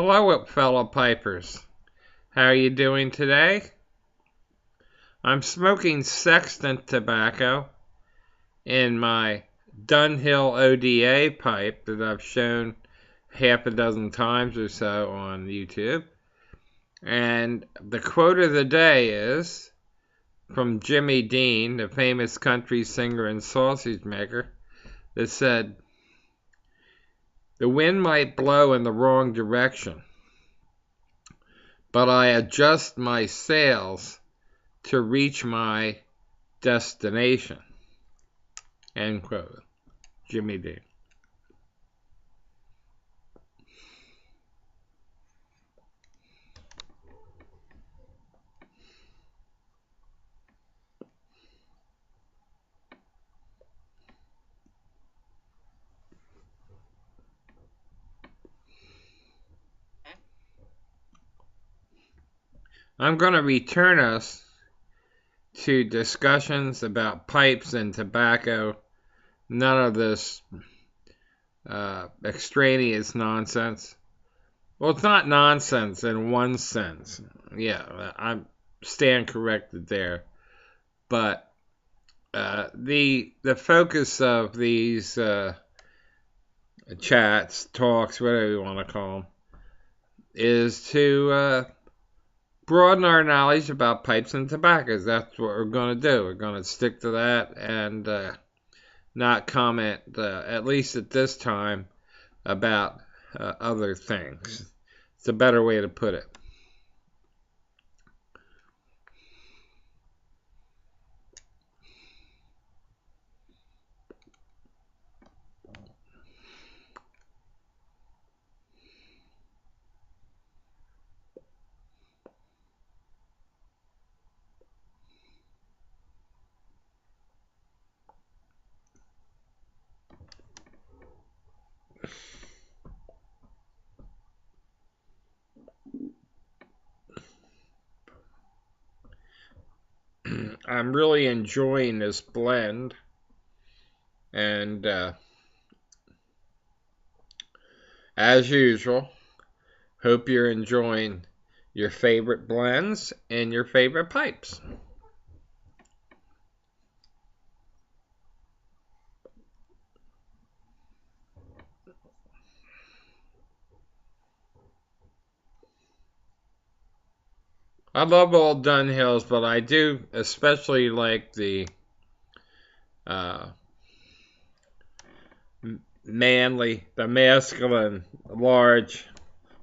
Hello, fellow pipers. How are you doing today? I'm smoking Sextant tobacco in my Dunhill ODA pipe that I've shown half a dozen times or so on YouTube. And the quote of the day is from Jimmy Dean, the famous country singer and sausage maker, that said, "The wind might blow in the wrong direction, but I adjust my sails to reach my destination." End quote. Jimmy Dean. I'm going to return us to discussions about pipes and tobacco. None of this extraneous nonsense. Well, it's not nonsense in one sense. Yeah, I stand corrected there. But the focus of these chats, talks, whatever you want to call them, is to broaden our knowledge about pipes and tobaccos. That's what we're going to do. We're going to stick to that and not comment, at least at this time, about other things. It's a better way to put it. I'm really enjoying this blend, and as usual, hope you're enjoying your favorite blends and your favorite pipes. I love all Dunhills, but I do especially like the uh, the masculine, large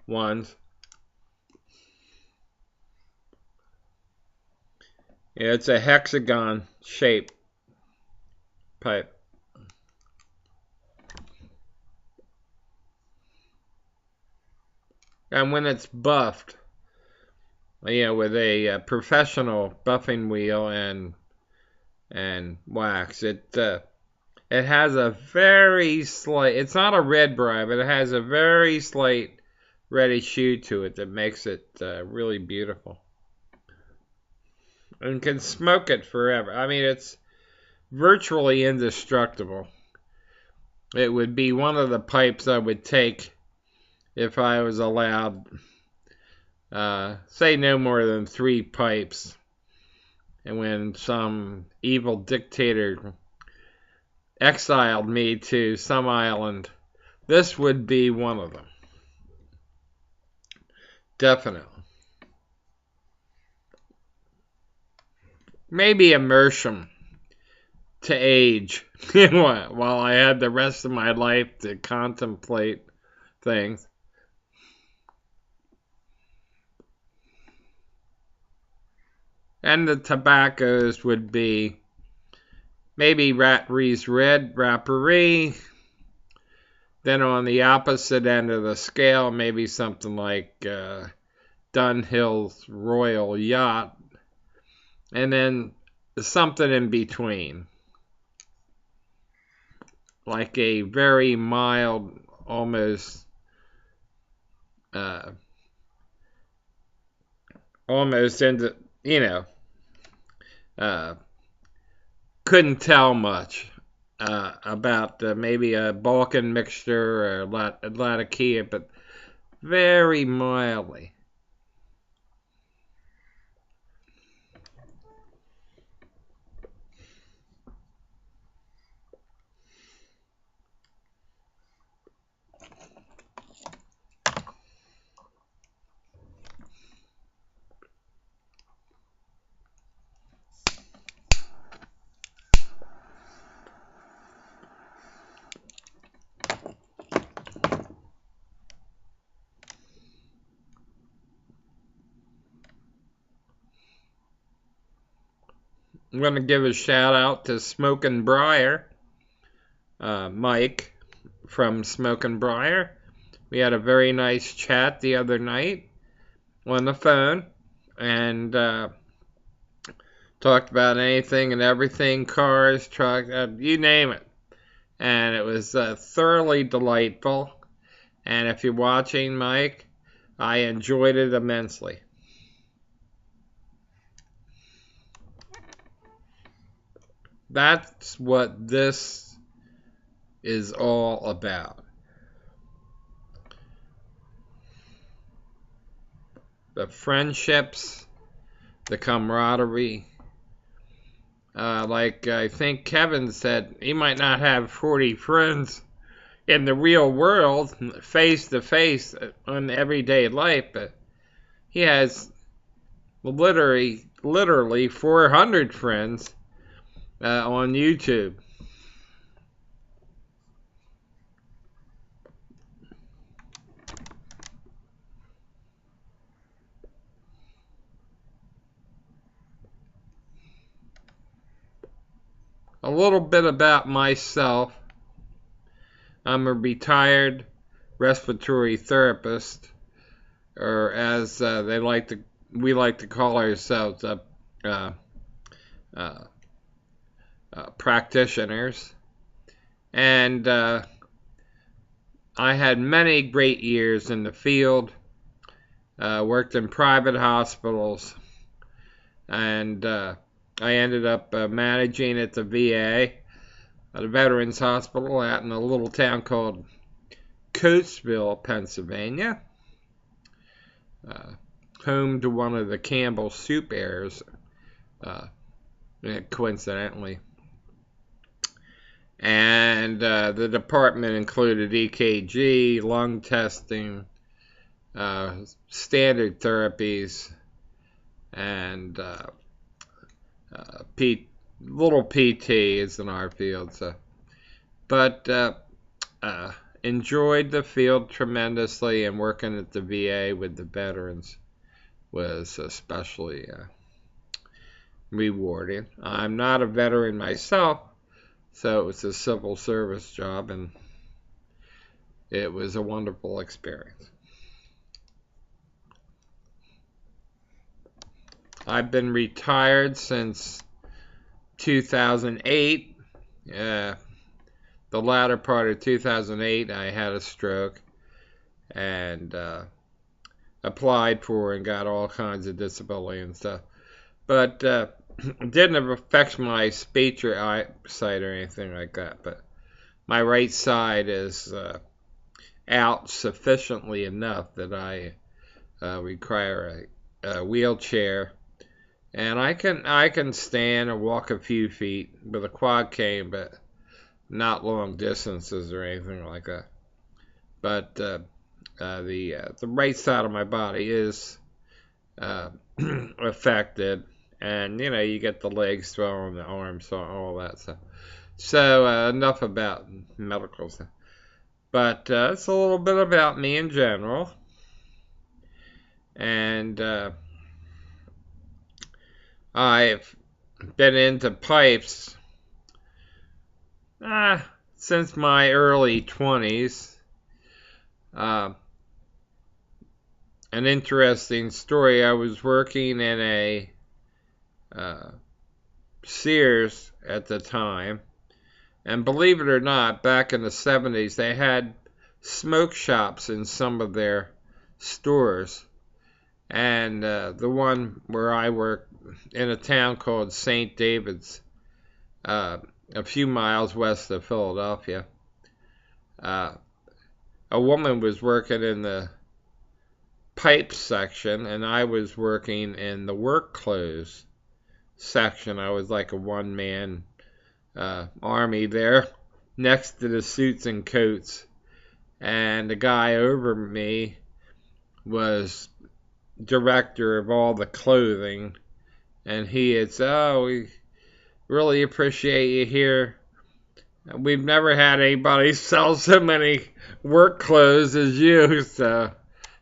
ones. Yeah, it's a hexagon shaped pipe. And when it's buffed, with a professional buffing wheel and wax, it has a very slight. It's not a red briar, but it has a very slight reddish hue to it that makes it really beautiful. And can smoke it forever. I mean, it's virtually indestructible. It would be one of the pipes I would take if I was allowed, say, no more than 3 pipes. And when some evil dictator exiled me to some island, this would be one of them. Definitely. Maybe a Meerschaum to age while I had the rest of my life to contemplate things. And the tobaccos would be maybe Rattrie's Red Rapparee. Then on the opposite end of the scale, maybe something like Dunhill's Royal Yacht. And then something in between. Like a very mild, almost into, couldn't tell much about maybe a Balkan mixture or a Latakia, but very mildly. I'm going to give a shout out to Smokin' Briar, Mike from Smokin' Briar. We had a very nice chat the other night on the phone and talked about anything and everything, cars, trucks, you name it. And it was thoroughly delightful. And if you're watching, Mike, I enjoyed it immensely. That's what this is all about. The friendships, the camaraderie. Like I think Kevin said, he might not have 40 friends in the real world, face to face in everyday life, but he has literally 400 friends on YouTube. A little bit about myself. I'm a retired respiratory therapist, or as we like to call ourselves, practitioners. And I had many great years in the field. Worked in private hospitals, and I ended up managing at the VA, at a Veterans Hospital out in a little town called Coatesville, Pennsylvania, home to one of the Campbell Soup heirs, coincidentally. And the department included EKG, lung testing, standard therapies, and little PT is in our field. But enjoyed the field tremendously, and working at the VA with the veterans was especially rewarding. I'm not a veteran myself, so it was a civil service job, and it was a wonderful experience. I've been retired since 2008. The latter part of 2008, I had a stroke and applied for and got all kinds of disability and stuff. But it didn't affect my speech or eyesight or anything like that. But my right side is out sufficiently enough that I require a wheelchair. And I can stand or walk a few feet with a quad cane, but not long distances or anything like that. But the right side of my body is affected, and you get the legs swelling, the arms, all that stuff. So enough about medical stuff. But it's a little bit about me in general, and I've been into pipes since my early 20s. An interesting story, I was working in a Sears at the time, and believe it or not, back in the 70s, they had smoke shops in some of their stores. And the one where I worked in a town called St. David's, a few miles west of Philadelphia, a woman was working in the pipe section, and I was working in the work clothes section. I was like a one-man army there next to the suits and coats. And the guy over me was director of all the clothing. And he had said, "Oh, we really appreciate you here. We've never had anybody sell so many work clothes as you." So,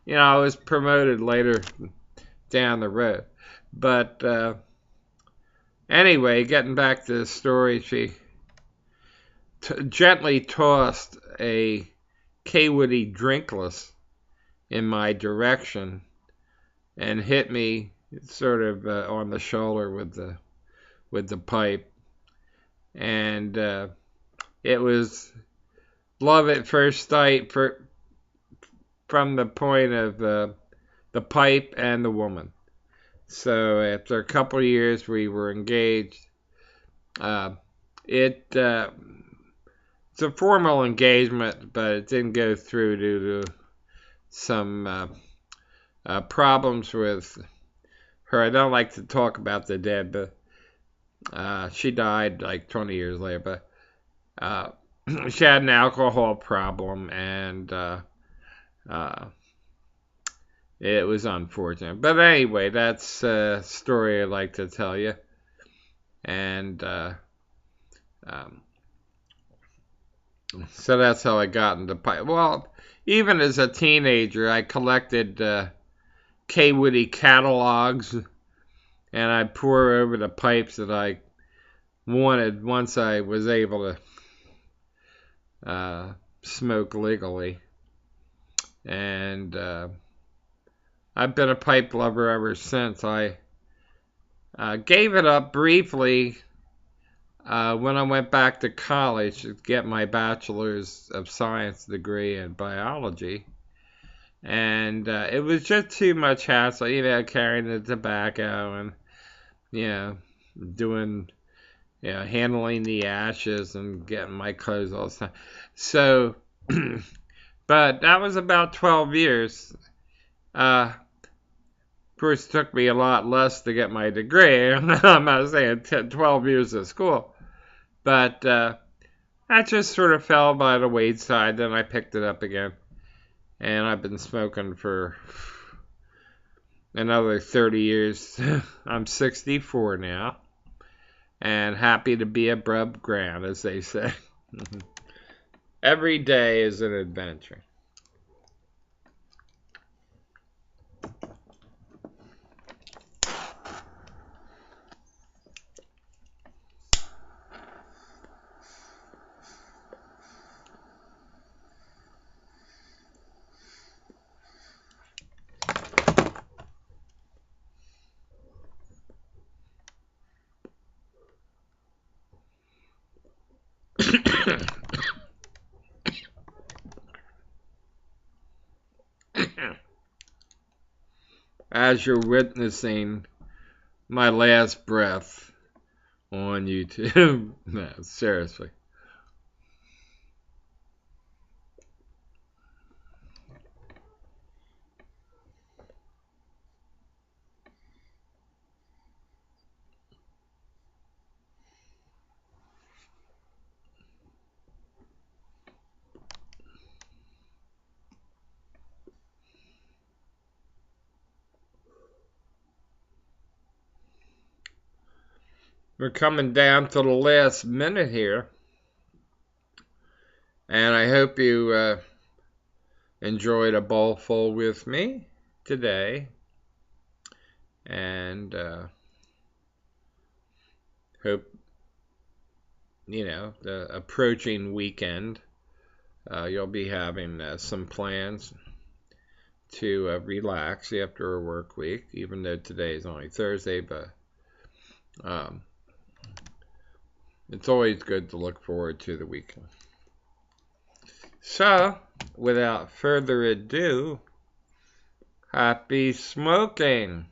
I was promoted later down the road. But anyway, getting back to the story, she gently tossed a K-Woody drinkless in my direction and hit me sort of on the shoulder with the pipe. And it was love at first sight from the point of the pipe and the woman. So after a couple of years, we were engaged. It's a formal engagement, but it didn't go through due to some problems with her. I don't like to talk about the dead, but she died like 20 years later. But she had an alcohol problem, and it was unfortunate. But anyway, that's a story I like to tell you. And so that's how I got into pipe. Well, even as a teenager, I collected K-Woody catalogs, and I'd pour over the pipes that I wanted once I was able to smoke legally. And I've been a pipe lover ever since. I gave it up briefly when I went back to college to get my bachelor's of science degree in biology. And it was just too much hassle, carrying the tobacco and, doing, handling the ashes and getting my clothes all the time. So, but that was about 12 years. Of course, it took me a lot less to get my degree. I'm not saying 12 years of school. But that just sort of fell by the wayside. Then I picked it up again. And I've been smoking for another 30 years. I'm 64 now. And happy to be above ground, as they say. Every day is an adventure. As you're witnessing my last breath on YouTube. No, seriously. We're coming down to the last minute here. And I hope you enjoyed a bowlful with me today. And hope, the approaching weekend, you'll be having some plans to relax after a work week, even though today is only Thursday, but it's always good to look forward to the weekend. So, without further ado, happy smoking!